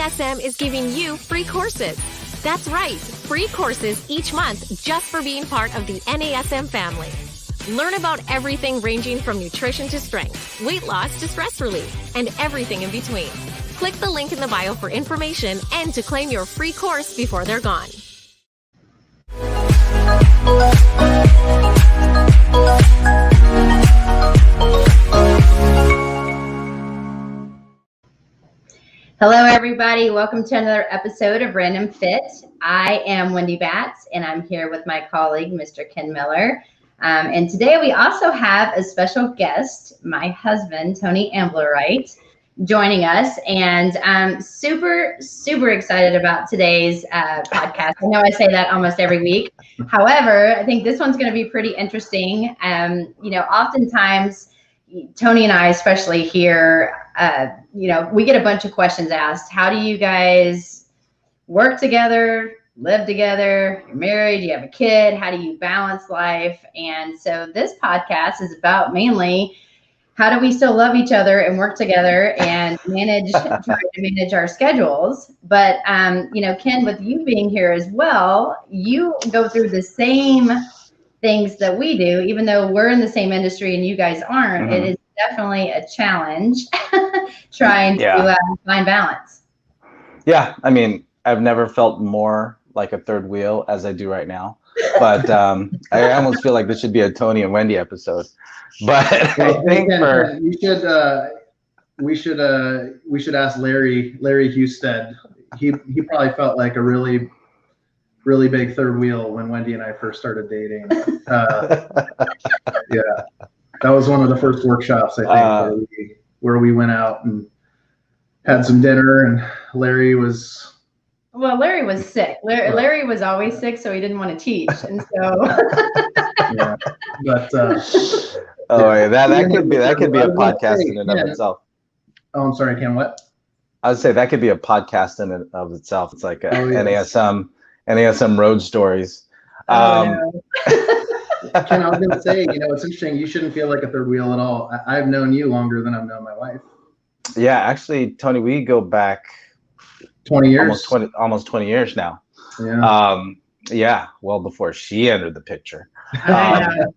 NASM is giving you free courses. That's right, free courses each month just for being part of the NASM family. Learn about everything ranging from nutrition to strength, weight loss to stress relief, and everything in between. Click the link in the bio for information and to claim your free course before they're gone. Hello, everybody. Welcome to another episode of Random Fit. I am Wendy Batts, and I'm here with my colleague, Mr. Ken Miller. And today we also have a special guest, my husband, Tony Ambler-Wright, joining us. And I'm super, super excited about today's podcast. I know I say that almost every week. However, I think this one's going to be pretty interesting. Oftentimes, Tony and I, especially here, we get a bunch of questions asked. How do you guys work together, live together? You're married, you have a kid. How do you balance life? And so this podcast is about mainly how do we still love each other and work together and try to manage our schedules. But, Ken, with you being here as well, you go through the same things that we do, even though we're in the same industry and you guys aren't. It is definitely a challenge trying to find balance. Yeah, I mean, I've never felt more like a third wheel as I do right now. But I almost feel like this should be a Tony and Wendy episode. But I think we should ask Larry Husted. He probably felt like a really big third wheel when Wendy and I first started dating. That was one of the first workshops, I think, where we went out and had some dinner, and Larry was sick. Larry was always sick, so he didn't want to teach, and so. That could be a podcast in and of itself. Oh, I'm sorry, Ken. What? I would say that could be a podcast in and of itself. It's like NASM road stories. Ken, I was going to say, it's interesting. You shouldn't feel like a third wheel at all. I've known you longer than I've known my wife. Yeah, actually, Tony, we go back 20 years, almost 20 years now. Yeah. Well before she entered the picture. And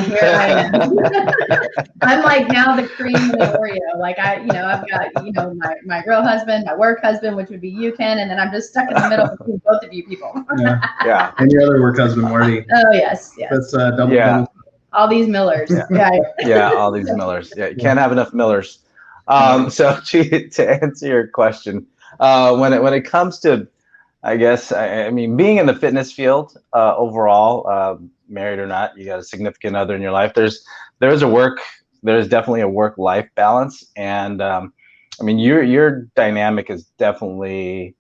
here I am. I'm like now the cream of the Oreo. Like I've got my real husband, my work husband, which would be you, Ken, and then I'm just stuck in the middle between both of you people. Yeah. And your other work husband, Marty. Oh yes. That's double. All these Millers. Yeah, all these Millers. Yeah, you can't have enough Millers. So to answer your question, when it comes to, I guess, I mean, being in the fitness field overall, married or not, you got a significant other in your life. There's definitely a work-life balance, and I mean, your dynamic is definitely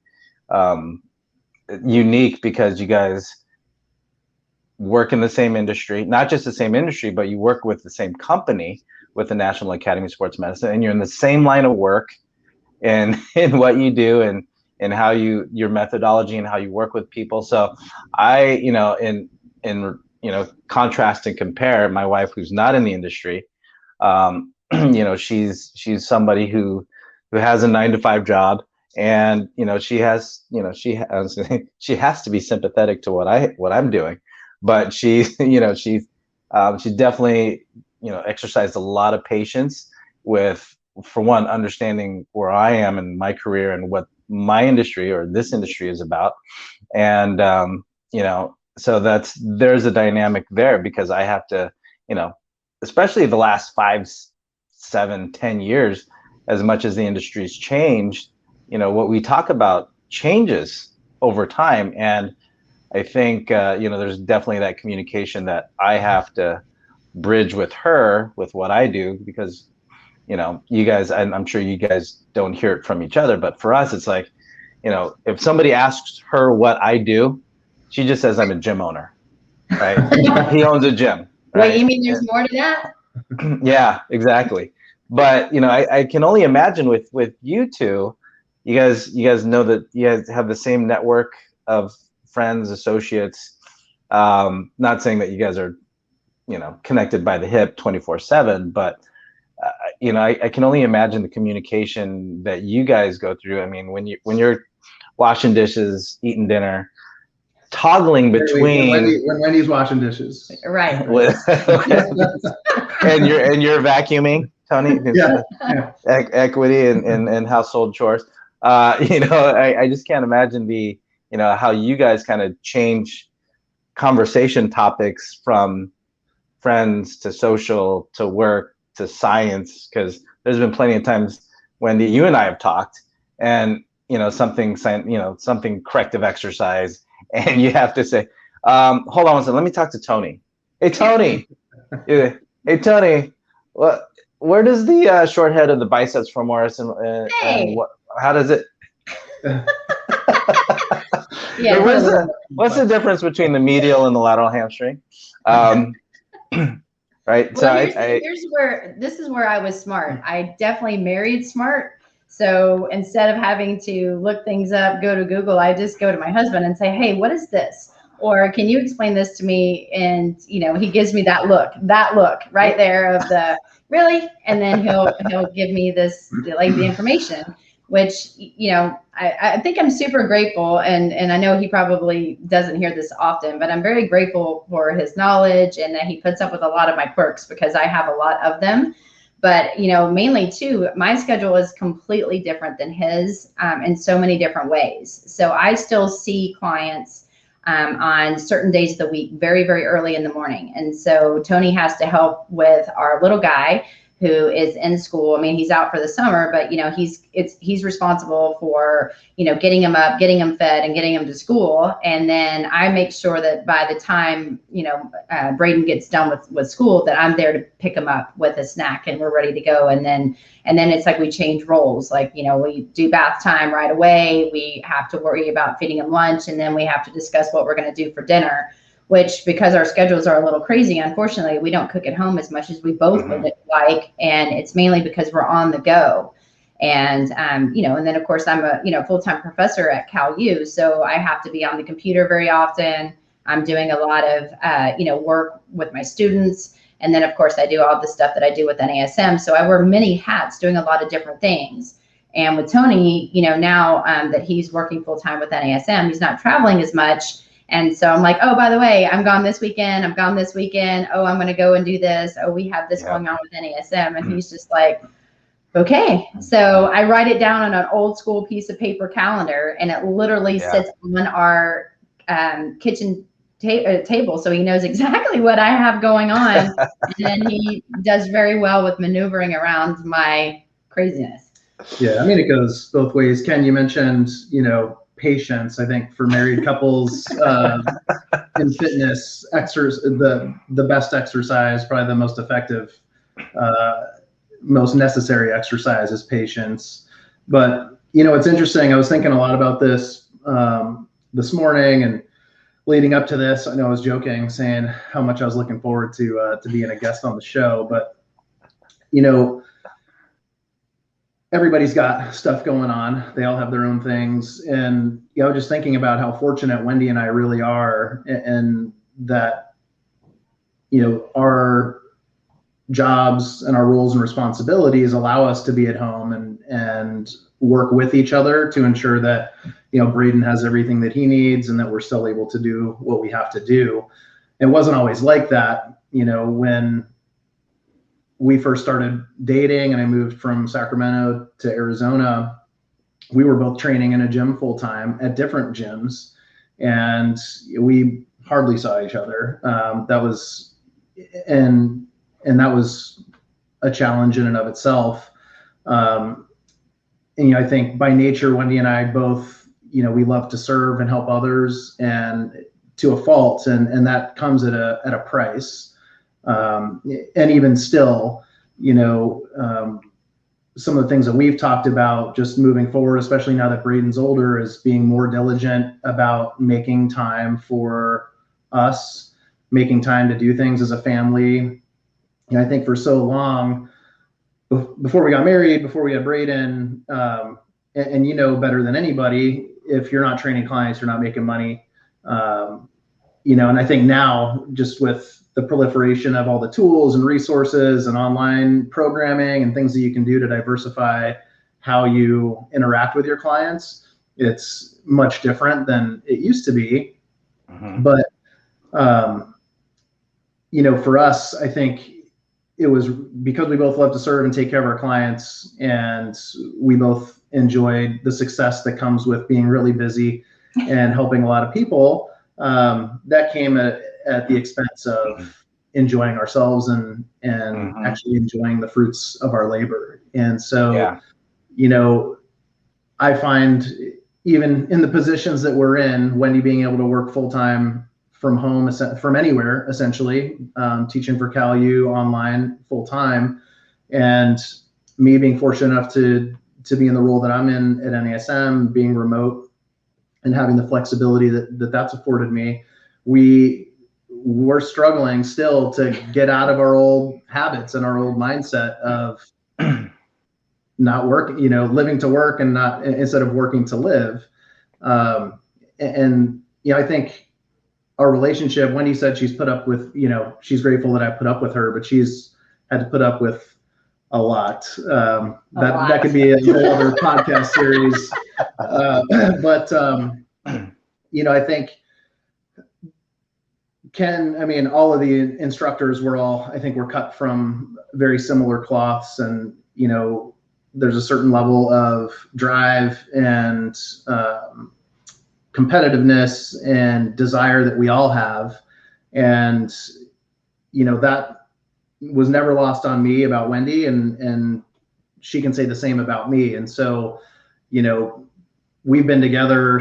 unique because you guys work in the same industry, not just the same industry, but you work with the same company, with the National Academy of Sports Medicine, and you're in the same line of work in what you do and how your methodology and how you work with people. So I, in contrast and compare, my wife, who's not in the industry, she's somebody who has a 9-to-5 job, and she has to be sympathetic to what I'm doing, but she definitely exercised a lot of patience with, for one, understanding where I am in my career and what my industry or this industry is about. And, so there's a dynamic there, because I have to, especially the last 5, 7, 10 years, as much as the industry's changed, what we talk about changes over time. And I think, there's definitely that communication that I have to bridge with her with what I do, because you guys, and I'm sure you guys don't hear it from each other, but for us, it's like, if somebody asks her what I do, she just says I'm a gym owner, right? He owns a gym. Right? Wait, you mean there's more to that? Yeah, exactly. But I can only imagine with you two, you guys know that you guys have the same network of friends, associates. Not saying that you guys are, connected by the hip 24/7, but I can only imagine the communication that you guys go through. I mean, when you're washing dishes, eating dinner, toggling between when Wendy's washing dishes, Right. with, and you're vacuuming, Tony. Yeah. Equity and household chores. I just can't imagine how you guys kind of change conversation topics from friends to social to work to science, because there's been plenty of times, Wendy, you and I have talked, and something corrective exercise, and you have to say, hold on one second, let me talk to Tony. Hey Tony, hey Tony, where does the short head of the biceps femoris and how does it? Yeah. What's the difference between the medial and the lateral hamstring? Right. Well, So this is where I was smart. I definitely married smart. So instead of having to look things up, go to Google, I just go to my husband and say, hey, what is this? Or can you explain this to me? And, he gives me that look right there of the really, and then he'll give me this, like, the information, which, I think I'm super grateful. And I know he probably doesn't hear this often, but I'm very grateful for his knowledge and that he puts up with a lot of my quirks, because I have a lot of them. But, mainly too, my schedule is completely different than his in so many different ways. So I still see clients on certain days of the week, very, very early in the morning. And so Tony has to help with our little guy who is in school. I mean, he's out for the summer, but he's responsible for, getting him up, getting him fed, and getting him to school. And then I make sure that by the time, Braden gets done with school, that I'm there to pick him up with a snack and we're ready to go. And then it's like we change roles. Like, we do bath time right away. We have to worry about feeding him lunch, and then we have to discuss what we're going to do for dinner. Which, because our schedules are a little crazy, unfortunately, we don't cook at home as much as we both would like. And it's mainly because we're on the go. And, and then, of course, I'm a, full-time professor at Cal U. So I have to be on the computer very often. I'm doing a lot of, work with my students. And then, of course, I do all the stuff that I do with NASM. So I wear many hats doing a lot of different things. And with Tony, now that he's working full-time with NASM, he's not traveling as much. And so I'm like, oh, by the way, I'm gone this weekend. Oh, I'm going to go and do this. Oh, we have this going on with NASM. And he's just like, okay. So I write it down on an old school piece of paper calendar, and it literally sits on our kitchen table. So he knows exactly what I have going on. And he does very well with maneuvering around my craziness. Yeah. I mean, it goes both ways. Ken, you mentioned, patience. I think for married couples in fitness, the best exercise, probably the most effective, most necessary exercise is patience. But it's interesting. I was thinking a lot about this this morning and leading up to this. I know I was joking, saying how much I was looking forward to being a guest on the show. But everybody's got stuff going on. They all have their own things. And, just thinking about how fortunate Wendy and I really are, and that, our jobs and our roles and responsibilities allow us to be at home and work with each other to ensure that, Braden has everything that he needs and that we're still able to do what we have to do. It wasn't always like that, when we first started dating and I moved from Sacramento to Arizona, we were both training in a gym full time at different gyms, and we hardly saw each other. That was a challenge in and of itself. And I think by nature, Wendy and I both, we love to serve and help others, and to a fault, and that comes at a price. And even still, some of the things that we've talked about just moving forward, especially now that Braden's older, is being more diligent about making time for us, making time to do things as a family. And I think for so long, before we got married, before we had Braden, and better than anybody, if you're not training clients, you're not making money. And I think now, just with the proliferation of all the tools and resources and online programming and things that you can do to diversify how you interact with your clients, it's much different than it used to be. But, you know, for us, I think it was because we both love to serve and take care of our clients, and we both enjoyed the success that comes with being really busy and helping a lot of people. That came at the expense of enjoying ourselves and actually enjoying the fruits of our labor. And so, you know, I find even in the positions that we're in, Wendy being able to work full-time from home, from anywhere, essentially, teaching for CalU online full-time, and me being fortunate enough to be in the role that I'm in at NASM, being remote and having the flexibility that's afforded me. We're struggling still to get out of our old habits and our old mindset of not working, you know, living to work and not, instead of working to live. And, you know, I think our relationship, Wendy said she's put up with, you know, she's grateful that I put up with her, but she's had to put up with a lot. That could be a whole other podcast series. But you know, I think all of the instructors were I think we're cut from very similar cloths, and, you know, there's a certain level of drive and competitiveness and desire that we all have. And, you know, that was never lost on me about Wendy, and she can say the same about me. And so, you know, we've been together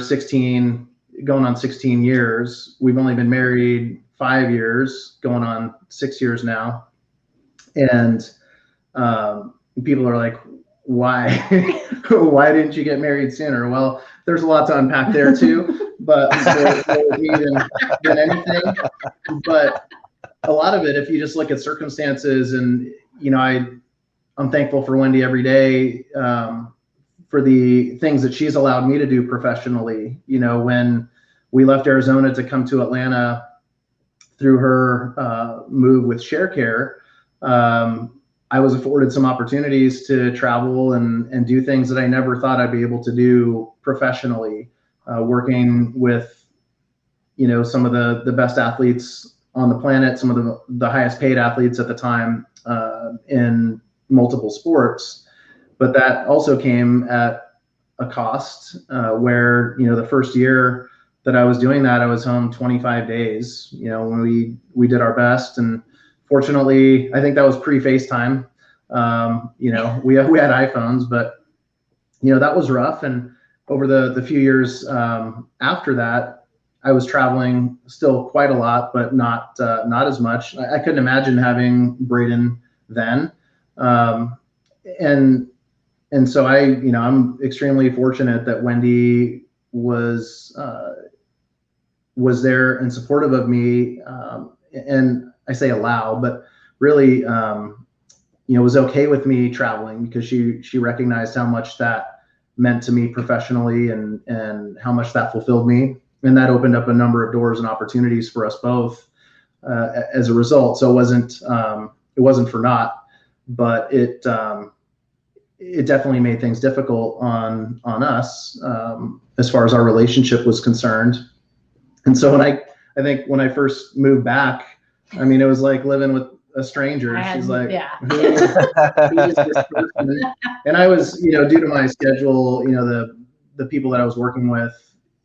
going on 16 years. We've only been married 5 years, going on 6 years now. And people are like, why? Why didn't you get married sooner? Well, there's a lot to unpack there too, but more me than anything. But a lot of it, if you just look at circumstances, and, you know, I'm thankful for Wendy every day, for the things that she's allowed me to do professionally. You know, when we left Arizona to come to Atlanta through her move with ShareCare, I was afforded some opportunities to travel and do things that I never thought I'd be able to do professionally, working with, you know, some of the best athletes on the planet, some of the highest paid athletes at the time, in multiple sports. But that also came at a cost, where, you know, the first year that I was doing that, I was home 25 days, you know, when we did our best. And fortunately, I think that was pre-FaceTime. You know, we had iPhones, but, you know, that was rough. And over the few years after that, I was traveling still quite a lot, but not as much. I couldn't imagine having Braden then. And so I'm extremely fortunate that Wendy was there and supportive of me. And I say allow, but really, you know, was okay with me traveling, because she recognized how much that meant to me professionally, and how much that fulfilled me. And that opened up a number of doors and opportunities for us both, as a result. So it wasn't for naught, but it definitely made things difficult on us, as far as our relationship was concerned. And so I think when I first moved back, I mean, it was like living with a stranger. She's like, who is this person? And I was, you know, due to my schedule, you know, the people that I was working with,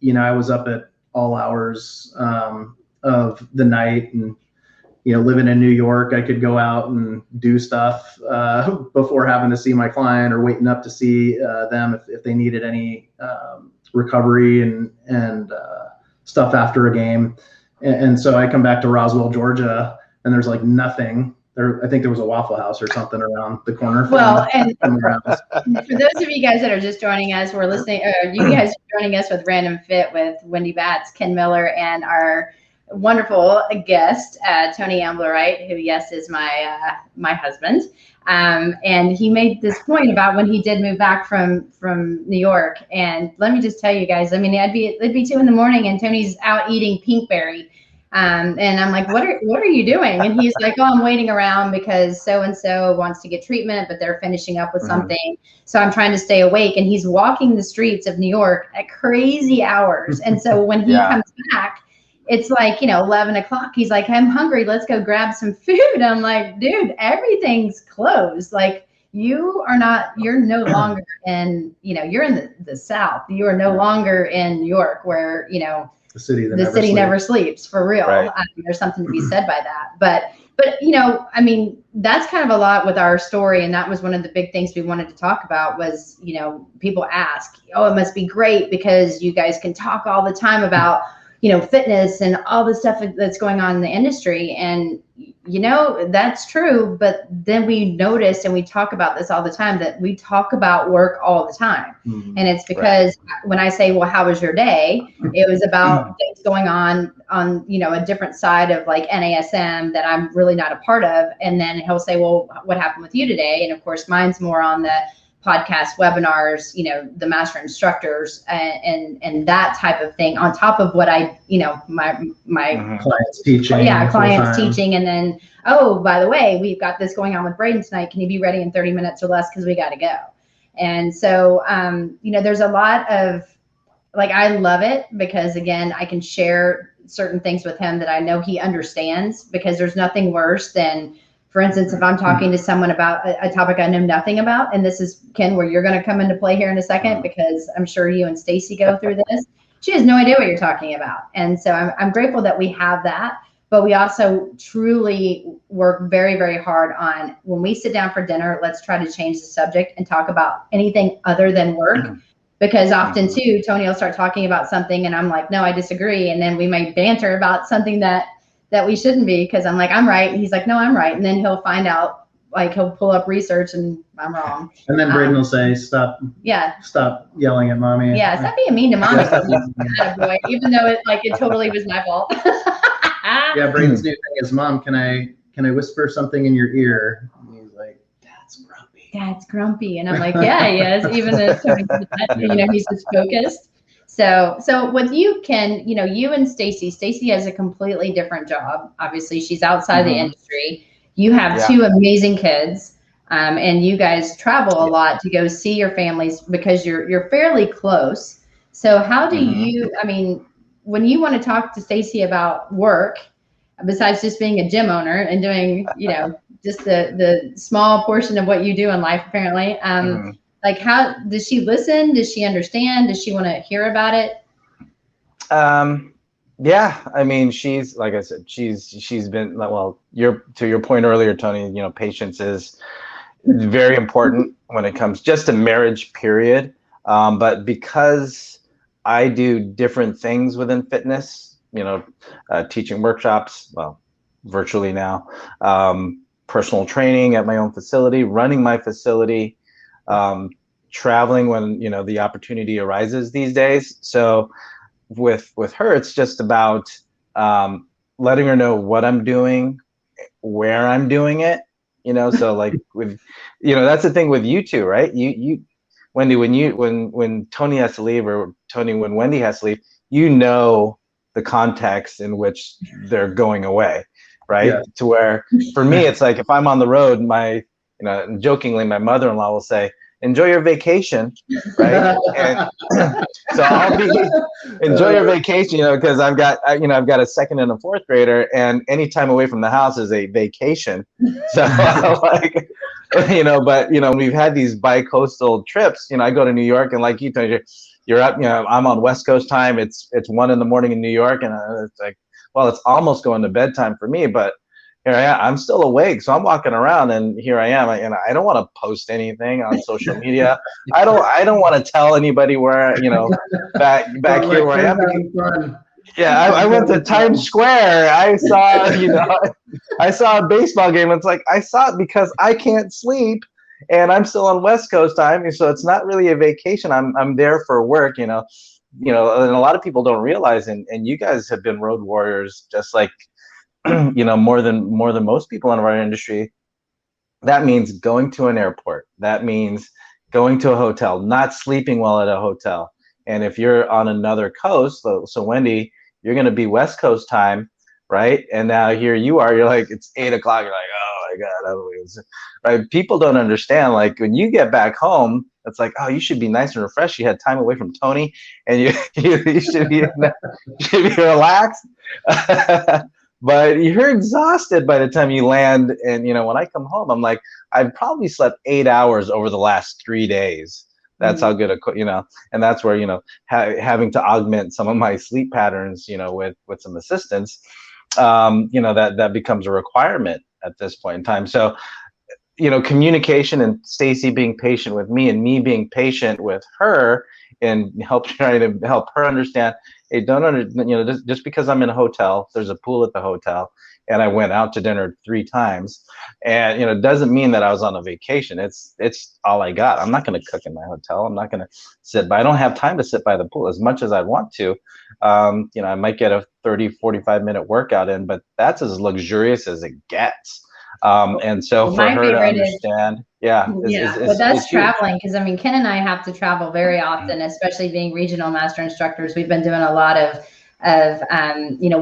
you know, I was up at all hours of the night, and, you know, living in New York, I could go out and do stuff before having to see my client, or waiting up to see them if they needed any recovery and stuff after a game. And so I come back to Roswell, Georgia, and there's like nothing there. I think there was a Waffle House or something around the corner. And for those of you guys that are just joining us, we're listening, you guys are joining us with Random Fit with Wendy Batts, Ken Miller, and our wonderful guest, Tony Ambler-Wright, who, yes, is my husband. And he made this point about when he did move back from New York. And let me just tell you guys, I mean, it'd be 2 a.m. and Tony's out eating Pinkberry. And I'm like, what are you doing? And he's like, oh, I'm waiting around because so-and-so wants to get treatment, but they're finishing up with something. So I'm trying to stay awake. And he's walking the streets of New York at crazy hours. And so when he comes back, it's like, 11 o'clock. He's like, I'm hungry. Let's go grab some food. I'm like, dude, everything's closed. Like, you're no longer in, you're in the South. You are no longer in New York where, the city never sleeps, for real. Right. There's something to be said by that. But that's kind of a lot with our story. And that was one of the big things we wanted to talk about was, people ask, oh, it must be great because you guys can talk all the time about, fitness and all the stuff that's going on in the industry. And, that's true. But then we noticed, and we talk about this all the time, that we talk about work all the time. And it's because when I say, well, how was your day? It was about things going on, a different side of like NASM that I'm really not a part of. And then he'll say, well, what happened with you today? And of course, mine's more on the podcast webinars, the master instructors and that type of thing on top of what I, my clients teaching. Yeah, clients teaching. And then, oh, by the way, we've got this going on with Braden tonight. Can you be ready in 30 minutes or less? Because we got to go. And so, there's a lot of, like, I love it because, again, I can share certain things with him that I know he understands, because there's nothing worse than, for instance, if I'm talking to someone about a topic I know nothing about, and this is, Ken, where you're going to come into play here in a second, because I'm sure you and Stacy go through this. She has no idea what you're talking about. And so I'm grateful that we have that. But we also truly work very, very hard on, when we sit down for dinner, let's try to change the subject and talk about anything other than work. Because often, too, Tony will start talking about something and I'm like, no, I disagree. And then we might banter about something that we shouldn't be, because I'm like, I'm right. And he's like, no, I'm right. And then he'll find out, like, he'll pull up research and I'm wrong. And then Braden will say, stop yelling at mommy. Yeah, stop being mean to mommy. Boy, even though it totally was my fault. Yeah, Braden's new thing is, Mom, can I whisper something in your ear? And he's like, Dad's grumpy. Dad's grumpy. And I'm like, yeah, he is. Even though he's just focused. So with you, Ken, you and Stacy has a completely different job. Obviously, she's outside the industry. You have two amazing kids, and you guys travel a lot to go see your families because you're fairly close. So how do you, when you want to talk to Stacy about work, besides just being a gym owner and doing, just the small portion of what you do in life, apparently, like, how does she listen? Does she understand? Does she want to hear about it? Yeah, she's, like I said, she's been, well, to your point earlier, Tony, patience is very important when it comes just to marriage, period. But because I do different things within fitness, teaching workshops, well, virtually now, personal training at my own facility, running my facility, traveling when the opportunity arises these days. So with her, it's just about letting her know what I'm doing, where I'm doing it. So like with that's the thing with you two, right? You Wendy, when Tony has to leave, or Tony when Wendy has to leave, the context in which they're going away, right? Yeah. To where for me, it's like if I'm on the road, jokingly, my mother-in-law will say, enjoy your vacation, right? And so I'll be enjoy your vacation, because I've got a second and a fourth grader, and any time away from the house is a vacation. So like, but we've had these bi-coastal trips. I go to New York, and like you, Tony, you're up. I'm on West Coast time. It's 1 a.m. in New York, and it's like, well, it's almost going to bedtime for me, but here I am. I'm still awake, so I'm walking around, and here I am. And I don't want to post anything on social media. I don't want to tell anybody where back here where I am. Yeah, I went to Times Square. I saw I saw a baseball game. It's like I saw it because I can't sleep, and I'm still on West Coast time, so it's not really a vacation. I'm there for work. And a lot of people don't realize, and you guys have been road warriors, just like. More than most people in our industry. That means going to an airport. That means going to a hotel, not sleeping while at a hotel. And if you're on another coast, so Wendy, you're going to be West Coast time. right? And now here you are, you're like, it's 8 o'clock. You're like, oh my God, I don't know. Right? People don't understand. Like when you get back home, it's like, oh, you should be nice and refreshed. You had time away from Tony, and you should be relaxed. But you're exhausted by the time you land. And when I come home, I'm like, I've probably slept 8 hours over the last 3 days. That's how good and that's where having to augment some of my sleep patterns, with some assistance, that becomes a requirement at this point in time. So, communication and Stacy being patient with me and me being patient with her and trying to help her understand, hey, just because I'm in a hotel, there's a pool at the hotel, and I went out to dinner 3 times, and it doesn't mean that I was on a vacation. It's all I got. I'm not going to cook in my hotel. I'm not going to sit by. I don't have time to sit by the pool as much as I'd want to. I might get a 30-45-minute workout in, but that's as luxurious as it gets. And so for her to understand, with us traveling, because I mean, Ken and I have to travel very often, especially being regional master instructors. We've been doing a lot of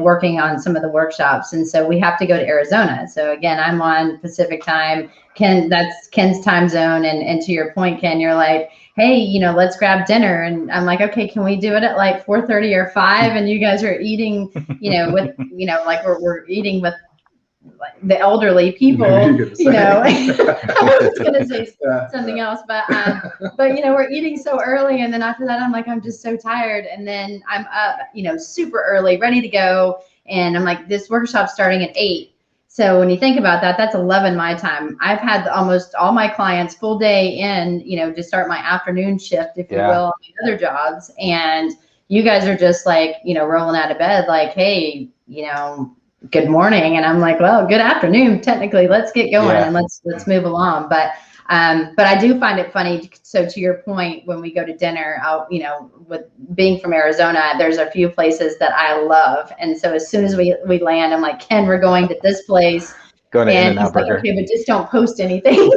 working on some of the workshops, and so we have to go to Arizona. So again, I'm on Pacific time. That's Ken's time zone, and to your point, Ken, you're like, hey, let's grab dinner, and I'm like, okay, can we do it at like 4:30 or 5? And you guys are eating, with like we're eating with the elderly people, I was going to say something else, but we're eating so early. And then after that, I'm like, I'm just so tired. And then I'm up, super early, ready to go. And I'm like, this workshop's starting at 8. So when you think about that, that's 11 my time. I've had almost all my clients full day in, to start my afternoon shift, if you will, on my other jobs. And you guys are just like, rolling out of bed, like, hey, good morning. And I'm like, well, good afternoon, technically, let's get going and let's move along. But I do find it funny. So to your point, when we go to dinner out, with being from Arizona, there's a few places that I love. And so as soon as we land, I'm like, Ken, we're going to this place. Going to In-N-Out Burger. Like, okay, but just don't post anything.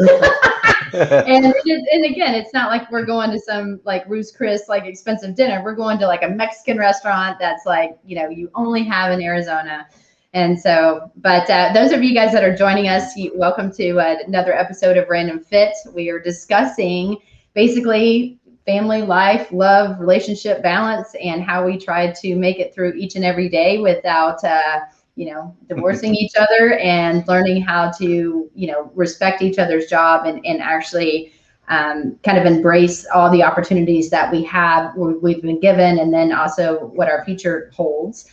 and again, it's not like we're going to some like Ruth's Chris, like expensive dinner. We're going to like a Mexican restaurant that's like, you only have in Arizona. And so, but those of you guys that are joining us, welcome to another episode of Random Fit. We are discussing basically family life, love, relationship balance, and how we try to make it through each and every day without, divorcing each other, and learning how to, respect each other's job and actually kind of embrace all the opportunities that we've been given, and then also what our future holds.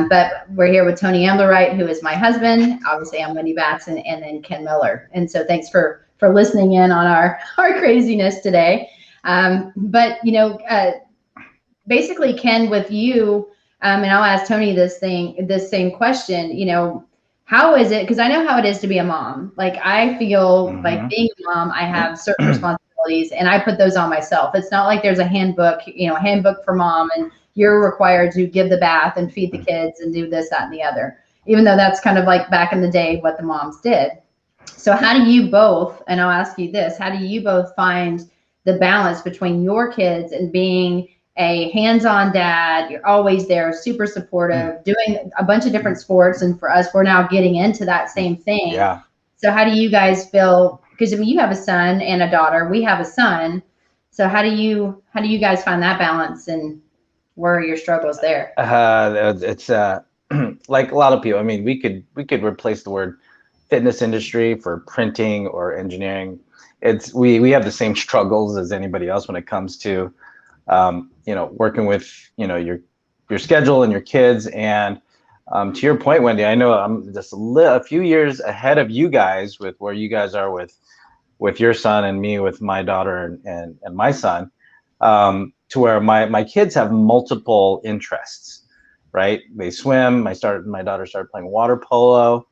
But we're here with Tony Ambler-Wright, who is my husband. Obviously, I'm Wendy Batson, and then Ken Miller. And so thanks for listening in on our craziness today. But basically, Ken, with you, and I'll ask Tony this same question, how is it? Because I know how it is to be a mom. Like, I feel like being a mom, I have certain responsibilities, and I put those on myself. It's not like there's a handbook for mom, and you're required to give the bath and feed the kids and do this, that, and the other, even though that's kind of like back in the day what the moms did. So how do you both, and I'll ask you this, how do you both find the balance between your kids and being a hands-on dad? You're always there, super supportive, doing a bunch of different sports. And for us, we're now getting into that same thing. Yeah. So how do you guys feel? Because you have a son and a daughter. We have a son. So how do you guys find that balance, and where are your struggles there? It's like a lot of people. I mean, we could replace the word fitness industry for printing or engineering. We have the same struggles as anybody else when it comes to working with your schedule and your kids. And to your point, Wendy, I know I'm just a few years ahead of you guys with where you guys are with your son, and me with my daughter and my son. To where my kids have multiple interests, right? They swim. My daughter started playing water polo.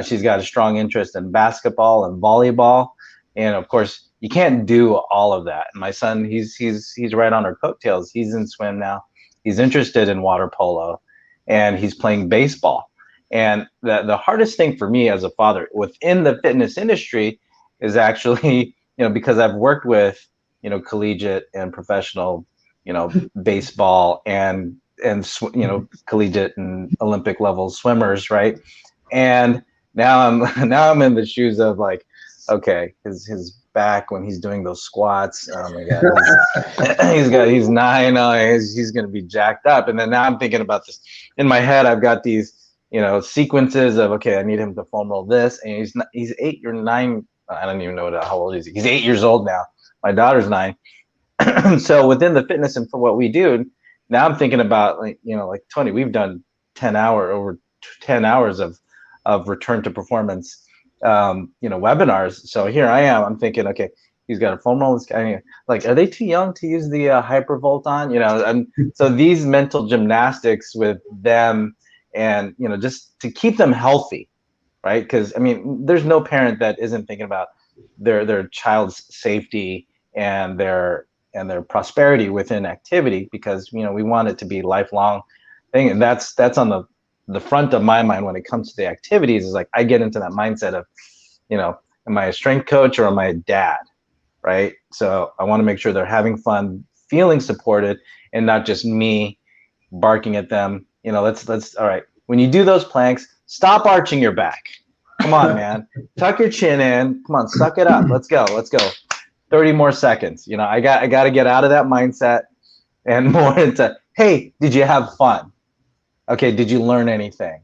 She's got a strong interest in basketball and volleyball. And of course, you can't do all of that. And my son, he's right on her coattails. He's in swim now. He's interested in water polo, and he's playing baseball. And the hardest thing for me as a father within the fitness industry is actually, because I've worked with, collegiate and professional, baseball and collegiate and Olympic level swimmers, right? And now I'm in the shoes of like, okay, his back when he's doing those squats, oh my God, he's 9, he's gonna be jacked up. And then now I'm thinking about this in my head. I've got these sequences of, okay, I need him to foam roll this, and he's 8 or 9. I don't even know how old is he. He's 8 years old now. My daughter's 9. So within the fitness and for what we do, now I'm thinking about like Tony, we've done over 10 hours of return to performance, webinars. So here I am, I'm thinking, okay, he's got a foam roll. Like, are they too young to use the hypervolt on? And so these mental gymnastics with them, and just to keep them healthy, right? Because I mean, there's no parent that isn't thinking about their child's safety and their prosperity within activity, because we want it to be lifelong thing. And that's on the front of my mind when it comes to the activities. Is like, I get into that mindset of, am I a strength coach or am I a dad, right? So I want to make sure they're having fun, feeling supported, and not just me barking at them. Let's all right, when you do those planks, stop arching your back. Come on, man. Tuck your chin in. Come on, suck it up. Let's go. 30 more seconds. I got to get out of that mindset and more into, hey, did you have fun? Okay, did you learn anything?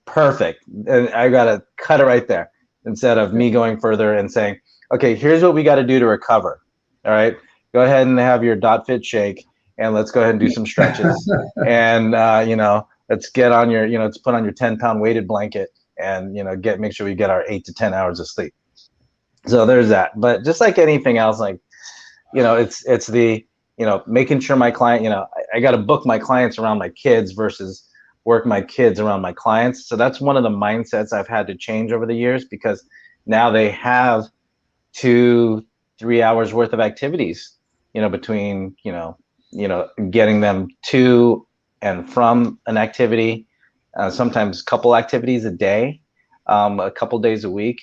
Perfect. And I got to cut it right there, instead of me going further and saying, okay, here's what we got to do to recover. All right, go ahead and have your dot fit shake, and let's go ahead and do some stretches. And let's get on your, let's put on your 10-pound weighted blanket, and make sure we get our 8 to 10 hours of sleep. So there's that. But just like anything else, like it's the making sure my client, I got to book my clients around my kids versus work my kids around my clients. So that's one of the mindsets I've had to change over the years, because now they have 2-3 hours worth of activities, between getting them to and from an activity, sometimes a couple activities a day, a couple days a week.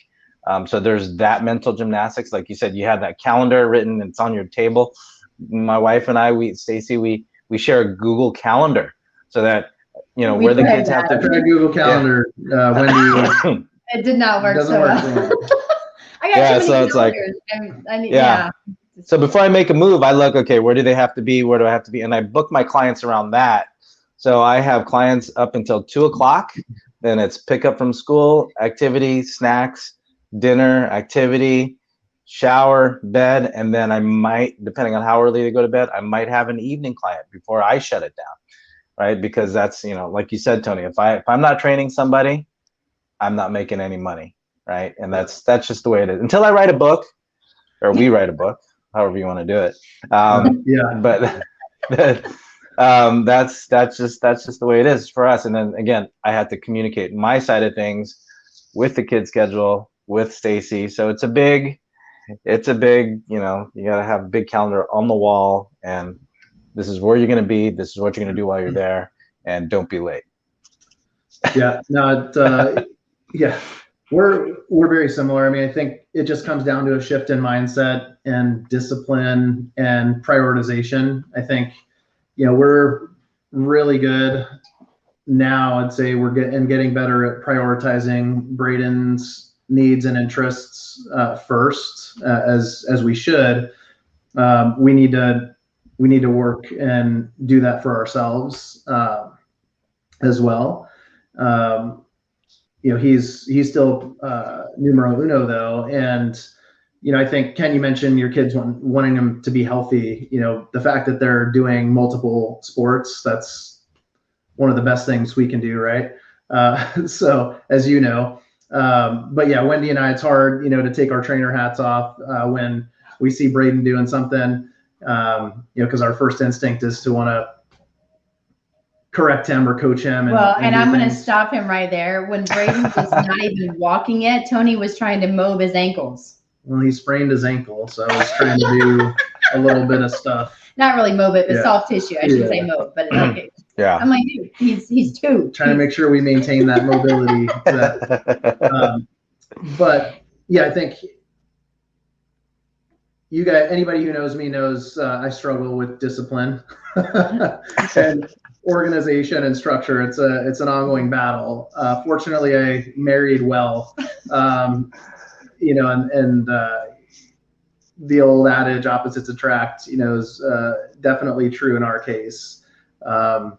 So there's that mental gymnastics. Like you said, you have that calendar written, it's on your table. My wife and I, Stacy, we share a Google Calendar, so that where the kids have to. Google Calendar, Wendy. It did not work so well. I got too many calendars. So before I make a move, I look, okay, where do they have to be? Where do I have to be? And I book my clients around that. So I have clients up until 2:00. Then it's pick up from school, activity, snacks, dinner, activity, shower, bed, and then I might, depending on how early they go to bed, I might have an evening client before I shut it down, right? Because that's, like you said, Tony, if I'm not training somebody, I'm not making any money, right? And that's just the way it is. Until I write a book, or we write a book, however you want to do it. But that's just the way it is for us. And then again, I had to communicate my side of things with the kid schedule, with Stacy. So it's a big, you gotta have a big calendar on the wall, and this is where you're gonna be, this is what you're gonna do while you're there, and don't be late. Yeah, no, we're very similar. I mean, I think it just comes down to a shift in mindset and discipline and prioritization. I think, we're really good now. I'd say we're getting better at prioritizing Braden's needs and interests first, as we should. We need to work and do that for ourselves as well. He's still numero uno though, and I think, Ken, you mentioned your kids wanting them to be healthy. The fact that they're doing multiple sports, that's one of the best things we can do, right? So as you know. But yeah, Wendy and I, it's hard, to take our trainer hats off when we see Braden doing something, because our first instinct is to want to correct him or coach him. And I'm going to stop him right there. When Braden was not even walking yet, Tony was trying to mow his ankles. Well, he sprained his ankle, so I was trying to do a little bit of stuff. Not really mow it, but soft tissue. I should say mow, but okay. Yeah. I'm like, dude, he's 2. Trying to make sure we maintain that mobility. But yeah, I think you guys, anybody who knows me knows I struggle with discipline and organization and structure. It's an ongoing battle. Fortunately, I married well, and the old adage, opposites attract, is definitely true in our case. I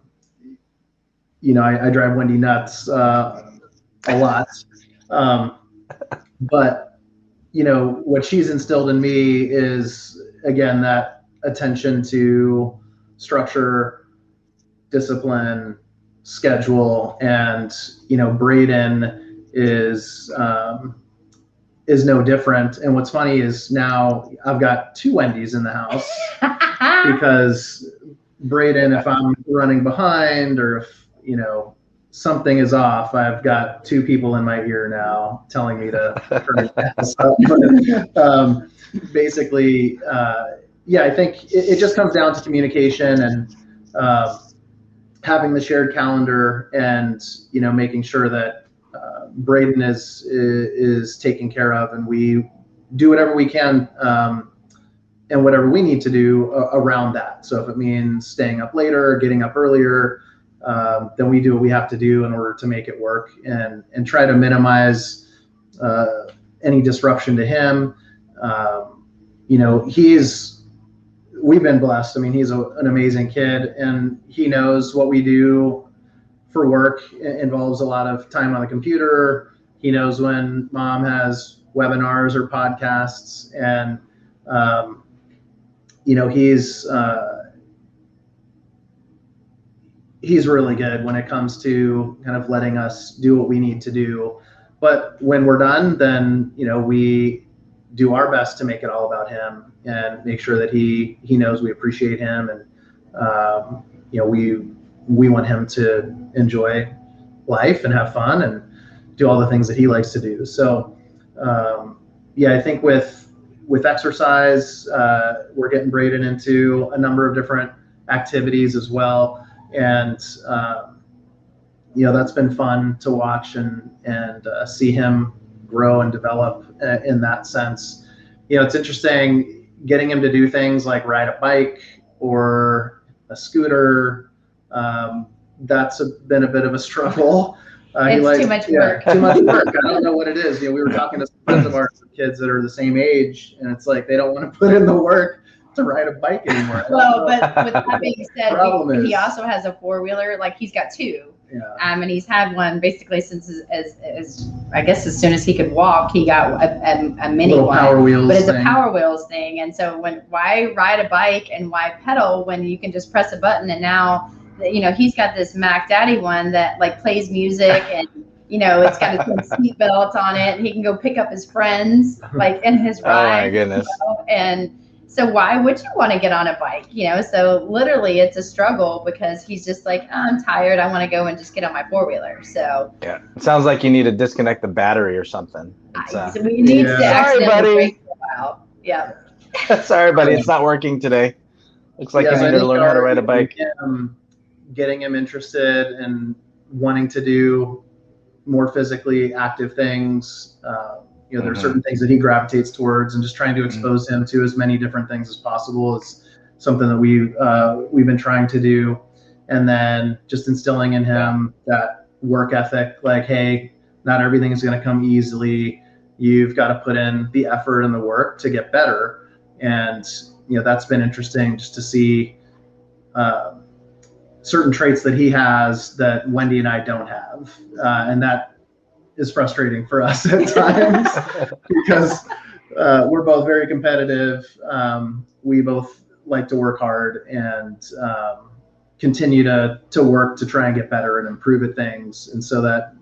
drive Wendy nuts a lot. But what she's instilled in me is, again, that attention to structure, discipline, schedule, and Braden is no different. And what's funny is now I've got 2 Wendy's in the house because Braden, if I'm running behind or if something is off, I've got 2 people in my ear now telling me to turn it down. Basically, I think it just comes down to communication and having the shared calendar and making sure that Braden is taken care of, and we do whatever we can and whatever we need to do around that. So if it means staying up later, getting up earlier, then we do what we have to do in order to make it work and try to minimize any disruption to him. We've been blessed. I mean, he's an amazing kid, and he knows what we do for work. It involves a lot of time on the computer. He knows when mom has webinars or podcasts, and he's really good when it comes to kind of letting us do what we need to do. But when we're done, then we do our best to make it all about him and make sure that he knows we appreciate him, and we want him to enjoy life and have fun and do all the things that he likes to do. So I think with exercise, we're getting Braden into a number of different activities as well. And, that's been fun to watch and see him grow and develop in that sense. It's interesting getting him to do things like ride a bike or a scooter. That's been a bit of a struggle. It's too much work. Too much work. I don't know what it is. We were talking to some friends of ours, kids that are the same age, and it's like they don't want to put in the work to ride a bike anymore. Well, but with that being said, he also has a 4-wheeler. Like, he's got 2. Yeah. And he's had one basically since as I guess as soon as he could walk, he got a mini one. Power wheels, but it's a Power Wheels thing. And so why ride a bike and why pedal when you can just press a button? And now he's got this Mac Daddy one that like plays music and it's got a seat belt on it, and he can go pick up his friends like in his ride. Oh my goodness. And so why would you want to get on a bike? So literally it's a struggle because he's just like, oh, I'm tired. I want to go and just get on my 4-wheeler. So yeah, it sounds like you need to disconnect the battery or something. We need to accidentally break it out. Yeah. Sorry, buddy. It's not working today. Looks like you need to learn how to ride a bike. Getting him interested and wanting to do more physically active things. There's certain things that he gravitates towards, and just trying to expose him to as many different things as possible is something that we've been trying to do. And then just instilling in him that work ethic, like, hey, not everything is going to come easily. You've got to put in the effort and the work to get better. And, that's been interesting just to see certain traits that he has that Wendy and I don't have. And that is frustrating for us at times because we're both very competitive. We both like to work hard and continue to work to try and get better and improve at things. And so that,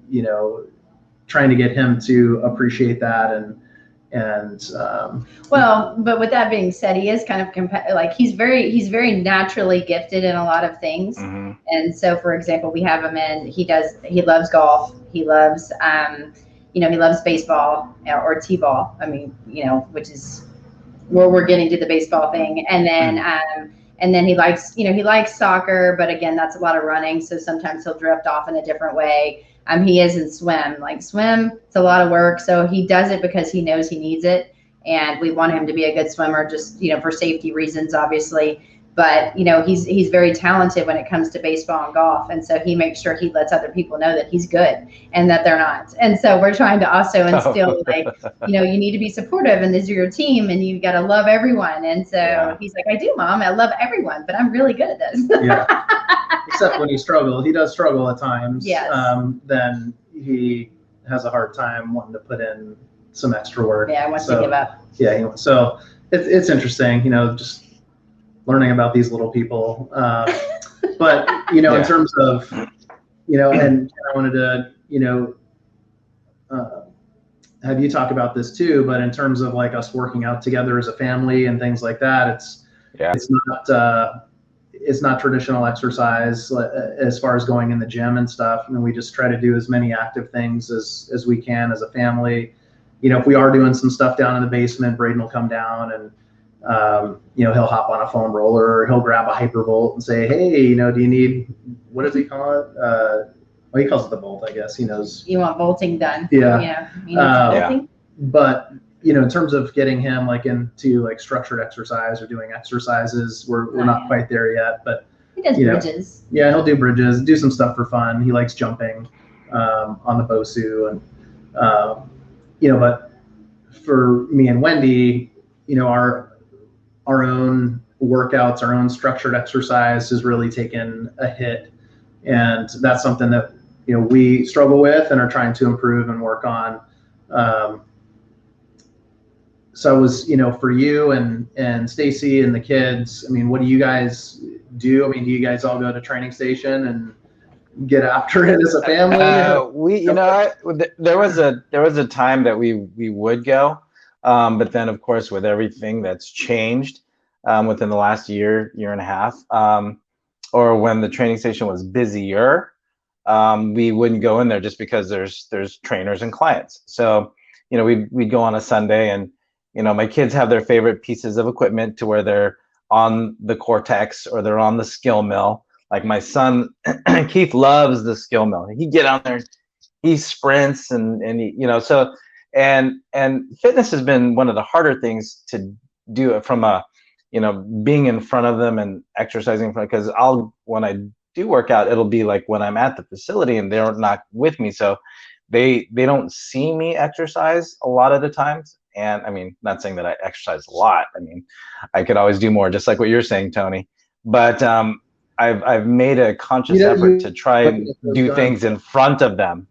trying to get him to appreciate that well, but with that being said, he is kind of he's very naturally gifted in a lot of things. And so, for example, we have him he loves golf. He loves, he loves baseball or t-ball. I mean, which is where we're getting to the baseball thing. And then he likes soccer, but again, that's a lot of running. So sometimes he'll drift off in a different way. He is in swim. Like swim, it's a lot of work. So he does it because he knows he needs it. and we want him to be a good swimmer, just, you know, for safety reasons, obviously. But, you know, he's very talented when it comes to baseball and golf. And so he makes sure he lets other people know that he's good and that they're not. And so we're trying to also instill, like, you know, you need to be supportive and this is your team and you got to love everyone. And so he's like, I do, Mom. I love everyone, but I'm really good at this. Yeah. Except when he struggles. He does struggle at times. Yes. Then he has a hard time wanting to put in some extra work. Yeah, I want to give up. Yeah. So it's interesting, you know, just learning about these little people. But, you know, in terms of, you know, and I wanted to, you know, have you talk about this too, but in terms of like us working out together as a family and things like that, it's not traditional exercise as far as going in the gym and stuff. I mean, we just try to do as many active things as we can as a family. You know, if we are doing some stuff down in the basement, Braden will come down and, you know, he'll hop on a foam roller, or he'll grab a hypervolt and say, hey, you know, do you need, what does he call it? Well, he calls it the volt, I guess. He knows. You want volting done. Yeah. Yeah. You need volting. But, you know, in terms of getting him like into like structured exercise or doing exercises, we're not quite there yet, but he does bridges. Yeah, he'll do bridges, do some stuff for fun. He likes jumping on the BOSU, and you know, but for me and Wendy, you know, our own workouts, our own structured exercise has really taken a hit, and that's something that, you know, we struggle with and are trying to improve and work on. So it was, you know, for you and Stacy and the kids, I mean, what do you guys do? I mean, do you guys all go to training station and get after it as a family? You know, there was a time that we would go, but then of course with everything that's changed within the last year and a half, or when the training station was busier, we wouldn't go in there just because there's trainers and clients. So, you know, we'd go on a Sunday, and you know, my kids have their favorite pieces of equipment to where they're on the Cortex or they're on the skill mill. Like my son, Keith, loves the skill mill. He get out there, he sprints, and he, you know, so and fitness has been one of the harder things to do it from a, you know, being in front of them and exercising, because when I do work out, it'll be like when I'm at the facility and they're not with me, so they don't see me exercise a lot of the times. And I mean, not saying that I exercise a lot. I mean, I could always do more, just like what you're saying, Tony. But I've made a conscious effort to try and do things in front of them,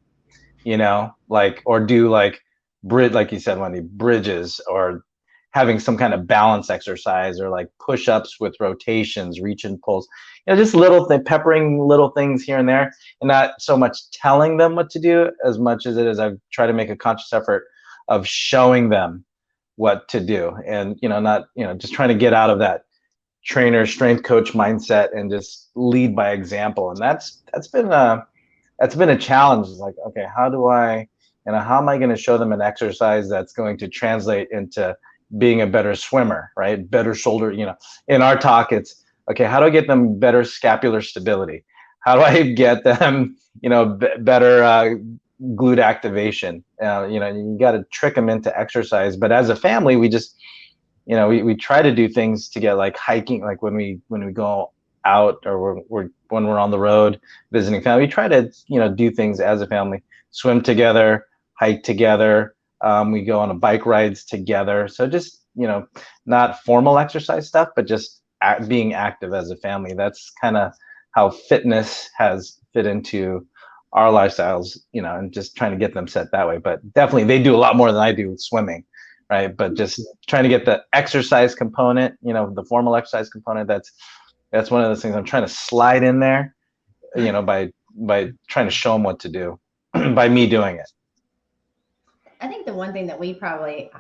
you know, like, or do like like you said, Wendy, bridges, or having some kind of balance exercise, or like push-ups with rotations, reach and pulls, you know, just peppering little things here and there, and not so much telling them what to do as much as it is I've tried to make a conscious effort of showing them what to do, and, you know, not, you know, just trying to get out of that trainer, strength coach mindset and just lead by example. And that's been a challenge. It's like, okay, how am I going to show them an exercise that's going to translate into being a better swimmer, right? Better shoulder, you know, in our talk, it's okay, how do I get them better scapular stability? How do I get them, you know, better glute activation? You know, you got to trick them into exercise. But as a family, we just, you know, we try to do things to get, like hiking, like when we go out, or when we're on the road visiting family, we try to, you know, do things as a family, swim together, hike together. We go on bike rides together. So just, you know, not formal exercise stuff, but just being active as a family. That's kind of how fitness has fit into our lifestyles, you know, and just trying to get them set that way. But definitely they do a lot more than I do with swimming, right? But just trying to get the exercise component, you know, the formal exercise component, that's one of those things I'm trying to slide in there, you know, by trying to show them what to do by me doing it. I think the one thing that we probably,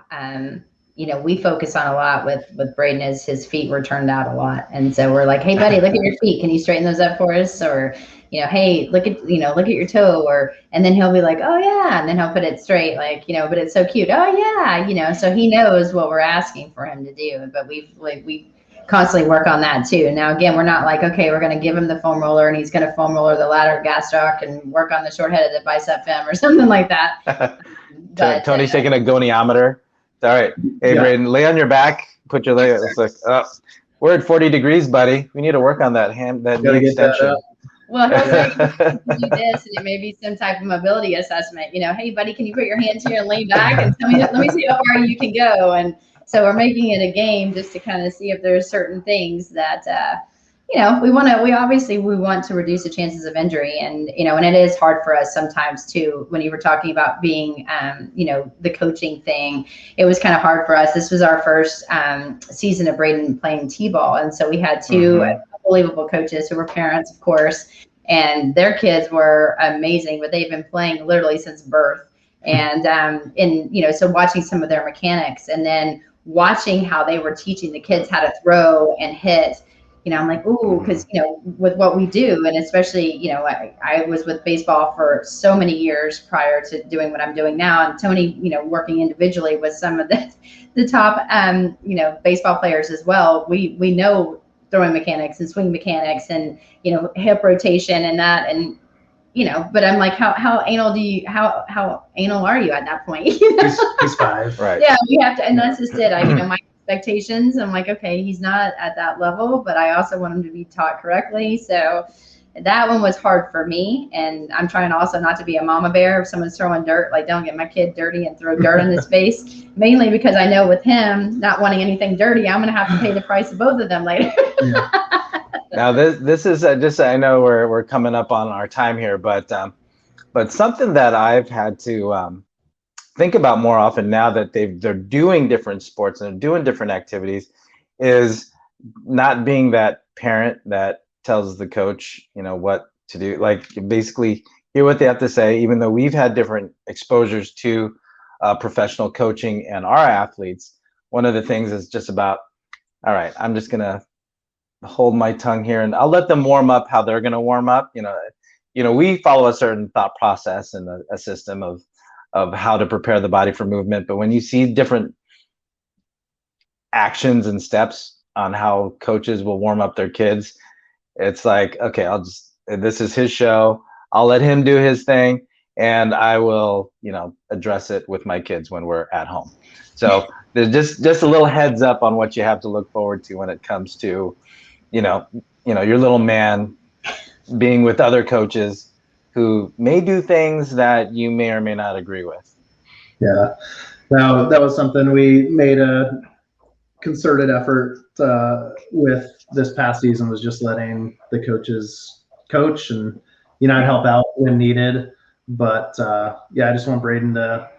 you know, we focus on a lot with Braden is his feet were turned out a lot. And so we're like, hey buddy, look at your feet. Can you straighten those up for us? Or, you know, hey, look at your toe, and then he'll be like, oh yeah. And then he'll put it straight, like, you know, but it's so cute. Oh yeah. You know, so he knows what we're asking for him to do, but we constantly work on that too. Now, again, we're not like, okay, we're going to give him the foam roller and he's going to foam roller the ladder gastroc and work on the short-headed bicep fem or something like that. But, Tony's taking a goniometer All right. Hey, Yeah. Braden, lay on your back. Put your leg. It's like, we're at 40 degrees, buddy. We need to work on that Gotta knee get that extension. up. Well, he'll say do this, and it may be some type of mobility assessment. Hey, buddy, can you put your hands here and lean back and let me see how far you can go. And so we're making it a game just to kind of see if there's certain things that we want to reduce the chances of injury. And and it is hard for us sometimes too. When you were talking about being the coaching thing, it was kind of hard for us. This was our first season of Braden playing t-ball, and so we had two unbelievable coaches who were parents, of course, and their kids were amazing, but they've been playing literally since birth. And so watching some of their mechanics, and then watching how they were teaching the kids how to throw and hit. I'm like, ooh, because, with what we do, and especially, I was with baseball for so many years prior to doing what I'm doing now. And Tony, working individually with some of the top, baseball players as well. We know throwing mechanics and swing mechanics and, hip rotation and that. And, but I'm like, how anal are you at that point? He's 5. Right. Yeah, we have to, and that's just it. My expectations. I'm like, okay, he's not at that level, but I also want him to be taught correctly. So that one was hard for me. And I'm trying also not to be a mama bear. If someone's throwing dirt, like, don't get my kid dirty and throw dirt in his face, mainly because I know with him not wanting anything dirty, I'm going to have to pay the price of both of them later. Yeah. Now this is just, I know we're coming up on our time here, but something that I've had to think about more often now that they're doing different sports and they're doing different activities is not being that parent that tells the coach, what to do. Like, basically hear what they have to say, even though we've had different exposures to professional coaching and our athletes. One of the things is just about, all right, I'm just going to hold my tongue here and I'll let them warm up how they're going to warm up. We follow a certain thought process and a system of how to prepare the body for movement. But when you see different actions and steps on how coaches will warm up their kids, it's like, okay, this is his show. I'll let him do his thing, and I will, address it with my kids when we're at home. So there's just a little heads up on what you have to look forward to when it comes to, your little man being with other coaches who may do things that you may or may not agree with. Yeah. Now, that was something we made a concerted effort with this past season, was just letting the coaches coach and, I'd help out when needed. But I just want Braden to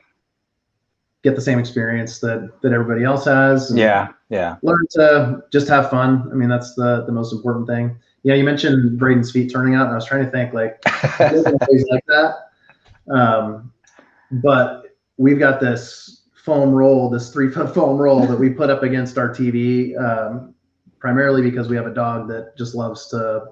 get the same experience that everybody else has. And learn to just have fun. I mean, that's the most important thing. Yeah, you mentioned Braden's feet turning out, and I was trying to think like things like that. But we've got this foam roll, this 3-foot foam roll that we put up against our TV, primarily because we have a dog that just loves to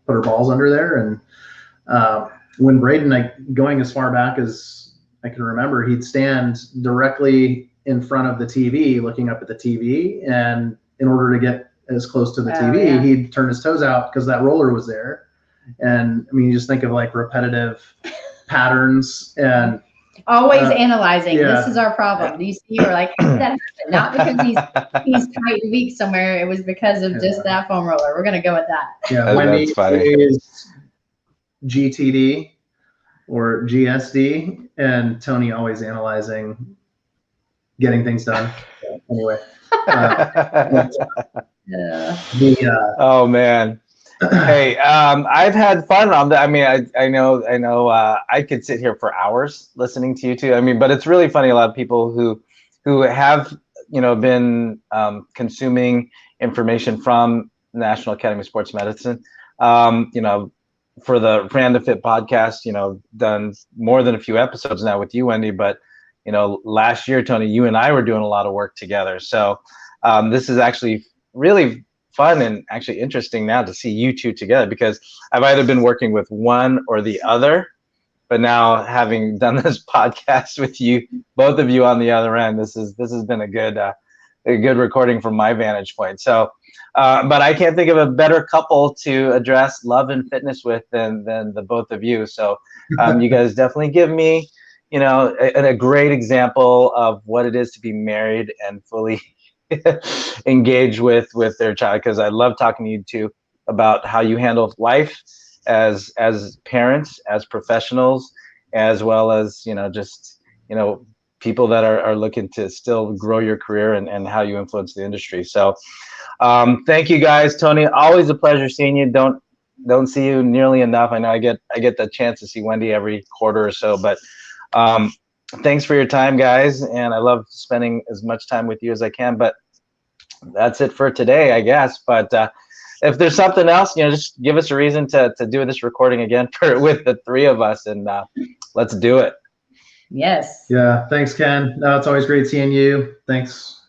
put her balls under there. And when Braden, going as far back as I can remember, he'd stand directly in front of the TV, looking up at the TV, and in order to get as close to the TV, he'd turn his toes out because that roller was there. And I mean, you just think of repetitive patterns and always analyzing. This is our problem. You see, you're like, how did that happen? Not because he's tight and weak somewhere. It was because of just that foam roller. We're gonna go with that. Yeah, Wendy is GTD or GSD, and Tony always analyzing, getting things done. So, anyway. Oh man. Hey, I've had fun on that. I mean, I know I could sit here for hours listening to you two. I mean, but it's really funny. A lot of people who have been consuming information from National Academy of Sports Medicine, for the Random Fit podcast, done more than a few episodes now with you, Wendy, but last year, Tony, you and I were doing a lot of work together. So this is actually really fun and actually interesting now to see you two together, because I've either been working with one or the other, but now having done this podcast with you, both of you on the other end, this has been a good recording from my vantage point. So, but I can't think of a better couple to address love and fitness with than the both of you. So you guys definitely give me you know, a great example of what it is to be married and fully engaged with their child. Because I love talking to you too about how you handle life as parents, as professionals, as well as, you know, just, you know, people that are looking to still grow your career, and how you influence the industry. So thank you guys. Tony, always a pleasure seeing you. Don't see you nearly enough. I know I get the chance to see Wendy every quarter or so, but thanks for your time, guys, and I love spending as much time with you as I can. But that's it for today, I guess. But if there's something else, you know, just give us a reason to do this recording again with the three of us, and let's do it. Yes. Yeah. Thanks, Ken. No, it's always great seeing you. Thanks.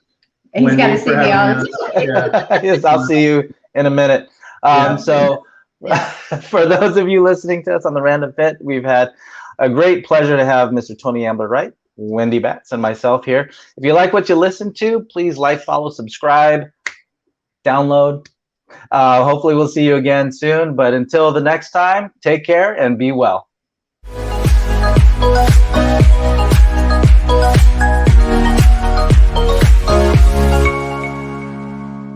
He's got to see me all the time. Yeah. Yes, I'll see you in a minute. So for those of you listening to us on the Random Fit, we've had a great pleasure to have Mr. Tony Ambler-Wright, Wendy Batts, and myself here. If you like what you listen to, please like, follow, subscribe, download. Hopefully we'll see you again soon. But until the next time, take care and be well.